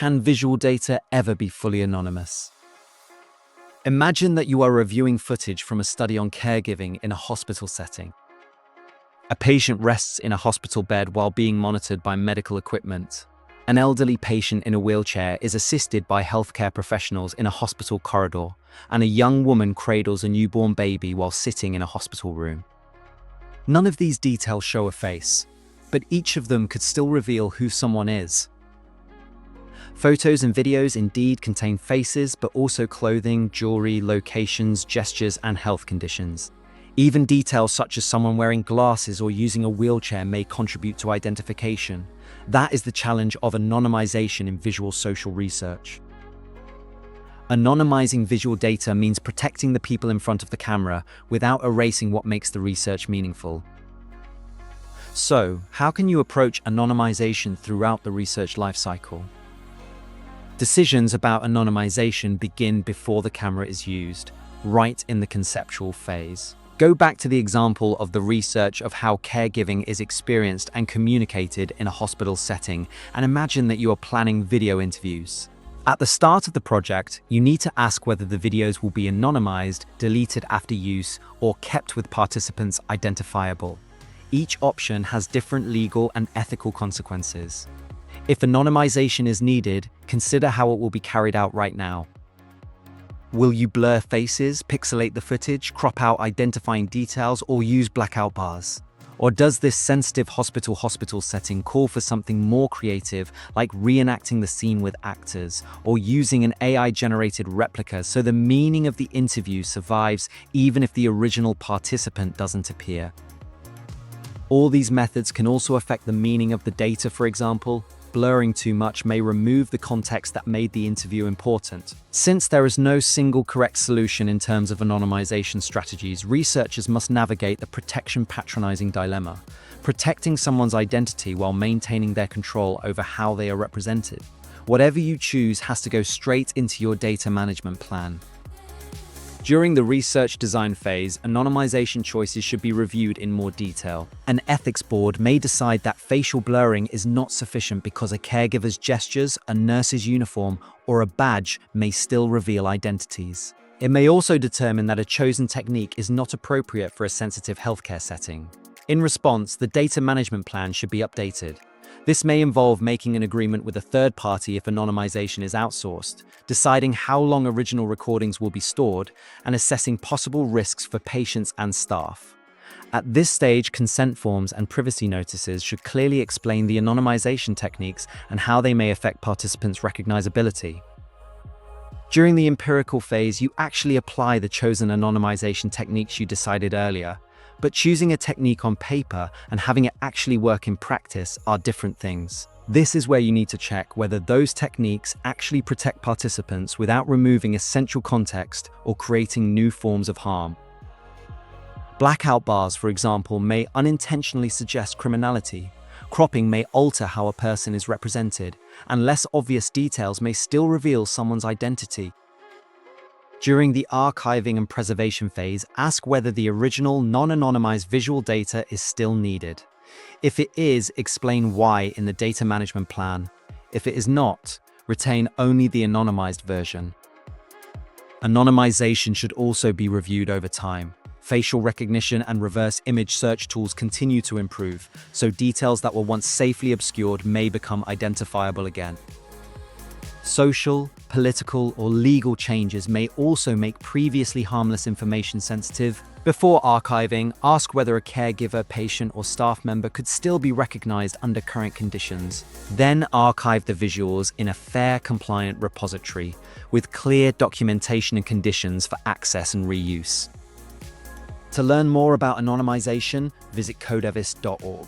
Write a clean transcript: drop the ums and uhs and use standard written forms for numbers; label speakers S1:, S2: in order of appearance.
S1: can visual data ever be fully anonymous? Imagine that you are reviewing footage from a study on caregiving in a hospital setting. A patient rests in a hospital bed while being monitored by medical equipment. An elderly patient in a wheelchair is assisted by healthcare professionals in a hospital corridor, and a young woman cradles a newborn baby while sitting in a hospital room. None of these details show a face, but each of them could still reveal who someone is. Photos and videos indeed contain faces, but also clothing, jewelry, locations, gestures, and health conditions. Even details such as someone wearing glasses or using a wheelchair may contribute to identification. That is the challenge of anonymization in visual social research. Anonymizing visual data means protecting the people in front of the camera without erasing what makes the research meaningful. So, how can you approach anonymization throughout the research lifecycle? Decisions about anonymization begin before the camera is used, right in the conceptual phase. Go back to the example of the research of how caregiving is experienced and communicated in a hospital setting, and imagine that you are planning video interviews. At the start of the project, you need to ask whether the videos will be anonymized, deleted after use, or kept with participants identifiable. Each option has different legal and ethical consequences. If anonymization is needed, consider how it will be carried out right now. Will you blur faces, pixelate the footage, crop out identifying details, or use blackout bars? Or does this sensitive hospital setting call for something more creative, like reenacting the scene with actors, or using an AI-generated replica so the meaning of the interview survives even if the original participant doesn't appear? All these methods can also affect the meaning of the data, for example. Blurring too much may remove the context that made the interview important. Since there is no single correct solution in terms of anonymization strategies, researchers must navigate the protection-patronizing dilemma, protecting someone's identity while maintaining their control over how they are represented. Whatever you choose has to go straight into your data management plan. During the research design phase, anonymization choices should be reviewed in more detail. An ethics board may decide that facial blurring is not sufficient because a caregiver's gestures, a nurse's uniform, or a badge may still reveal identities. It may also determine that a chosen technique is not appropriate for a sensitive healthcare setting. In response, the data management plan should be updated. This may involve making an agreement with a third party if anonymization is outsourced, deciding how long original recordings will be stored, and assessing possible risks for patients and staff. At this stage, consent forms and privacy notices should clearly explain the anonymization techniques and how they may affect participants' recognizability. During the empirical phase, you actually apply the chosen anonymization techniques you decided earlier. But choosing a technique on paper and having it actually work in practice are different things. This is where you need to check whether those techniques actually protect participants without removing essential context or creating new forms of harm. Blackout bars, for example, may unintentionally suggest criminality. Cropping may alter how a person is represented, and less obvious details may still reveal someone's identity. During the archiving and preservation phase, ask whether the original non-anonymized visual data is still needed. If it is, explain why in the data management plan. If it is not, retain only the anonymized version. Anonymization should also be reviewed over time. Facial recognition and reverse image search tools continue to improve, so details that were once safely obscured may become identifiable again. Social, political, or legal changes may also make previously harmless information sensitive. Before archiving, ask whether a caregiver, patient, or staff member could still be recognized under current conditions. Then archive the visuals in a fair, compliant repository with clear documentation and conditions for access and reuse. To learn more about anonymization, visit codevis.org.